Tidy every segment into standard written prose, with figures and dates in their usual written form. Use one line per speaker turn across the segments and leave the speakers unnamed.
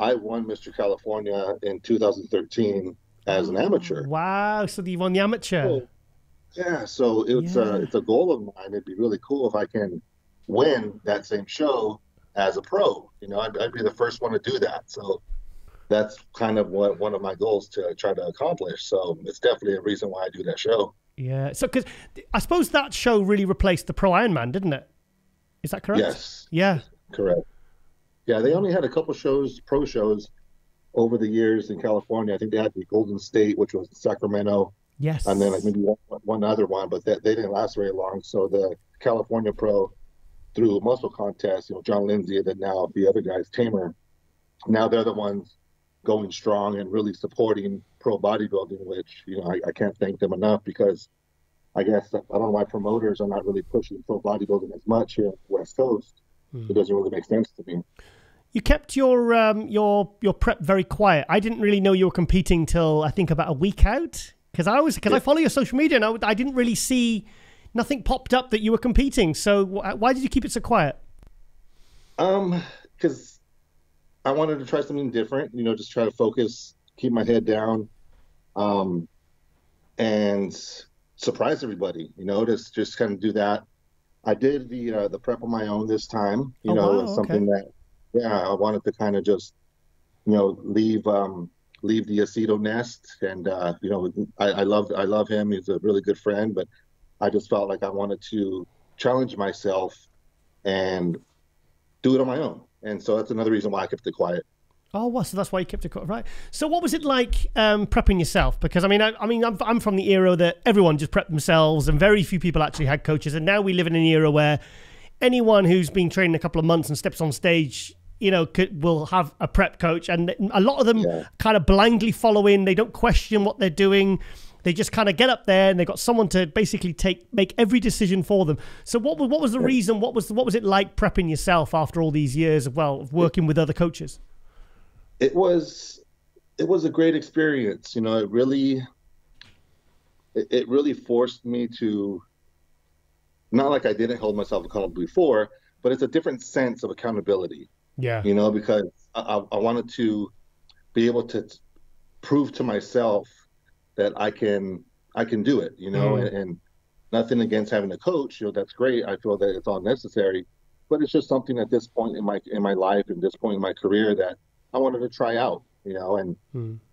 I won Mr. California in 2013 as an amateur.
Wow. So you won the amateur.
So, yeah, so
Yeah.
it's a goal of mine. It'd be really cool if I can win that same show as a pro. I'd be the first one to do that. So that's kind of what one of my goals to try to accomplish. So it's definitely a reason why I do that show.
Yeah. So, because I suppose that show really replaced the Pro Ironman, didn't it? Is that correct?
Yes,
Yeah.
correct. Yeah, they only had a couple shows, pro shows, over the years in California. I think they had the Golden State, which was in Sacramento,
Yes.
and then like maybe one other one, but they didn't last very long. So the California Pro, through a muscle contest, John Lindsay, and then now the other guys, Tamer, now they're the ones going strong and really supporting pro bodybuilding, which, I can't thank them enough, because I guess I don't know why promoters are not really pushing pro bodybuilding as much here on the West Coast. It doesn't really make sense to me.
You kept your prep very quiet. I didn't really know you were competing till I think about a week out, because I follow your social media and I didn't really see, nothing popped up that you were competing. So why did you keep it so quiet?
Because I wanted to try something different. Just try to focus, keep my head down, and surprise everybody. Just kind of do that. I did the prep on my own this time. It's something that, I wanted to kind of just, leave the Aceto nest. And, I love him. He's a really good friend, but I just felt like I wanted to challenge myself and do it on my own. And so that's another reason why I kept it quiet.
Oh, well, so that's why you kept it quiet, right? So what was it like prepping yourself? Because I'm from the era that everyone just prepped themselves, and very few people actually had coaches. And now we live in an era where anyone who's been training a couple of months and steps on stage, will have a prep coach, and a lot of them kind of blindly follow in. They don't question what they're doing. They just kind of get up there, and they've got someone to basically make every decision for them. So what was the reason? What was it like prepping yourself after all these years of working with other coaches?
It was a great experience. It really forced me to, not like I didn't hold myself accountable before, but it's a different sense of accountability.
Yeah.
Because I wanted to be able to prove to myself that I can do it, and nothing against having a coach, that's great. I feel that it's all necessary, but it's just something at this point in my life, and this point in my career, that I wanted to try out, and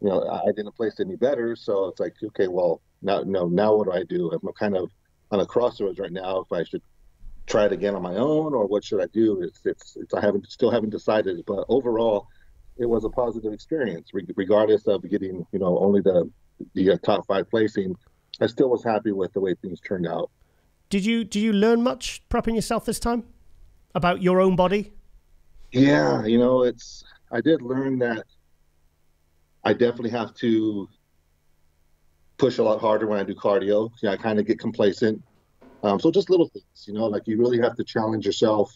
I didn't place any better. So it's like, okay, well, now what do I do? I'm kind of on a crossroads right now, if I should try it again on my own, or what should I do? It's I still haven't decided, but overall it was a positive experience, regardless of getting, only the top 5 placing. I still was happy with the way things turned out.
Did you learn much prepping yourself this time about your own body?
Yeah, I did learn that I definitely have to push a lot harder when I do cardio. I kind of get complacent. So just little things, like you really have to challenge yourself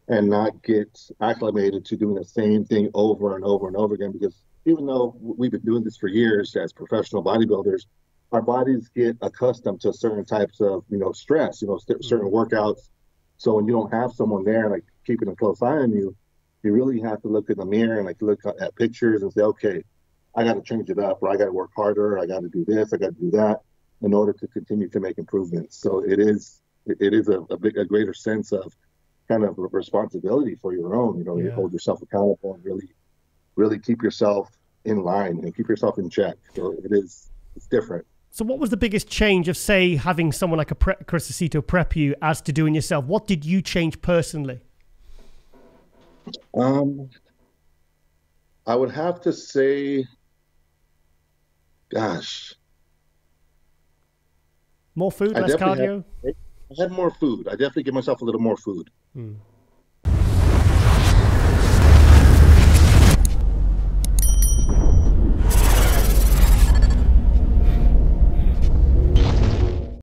and not get acclimated to doing the same thing over and over and over again, because even though we've been doing this for years as professional bodybuilders, our bodies get accustomed to certain types of, stress, certain workouts. So when you don't have someone there, like keeping a close eye on you, you really have to look in the mirror and look at pictures and say, okay, I got to change it up, or I got to work harder. I got to do this. I got to do that in order to continue to make improvements. So it is a greater sense of kind of responsibility for your own, you hold yourself accountable and really keep yourself in line and keep yourself in check. So it's different.
So what was the biggest change of, say, having someone like Chris Aceto prep you as to doing yourself? What did you change personally?
I would have to say, gosh.
More food, less cardio?
I had more food. I definitely give myself a little more food.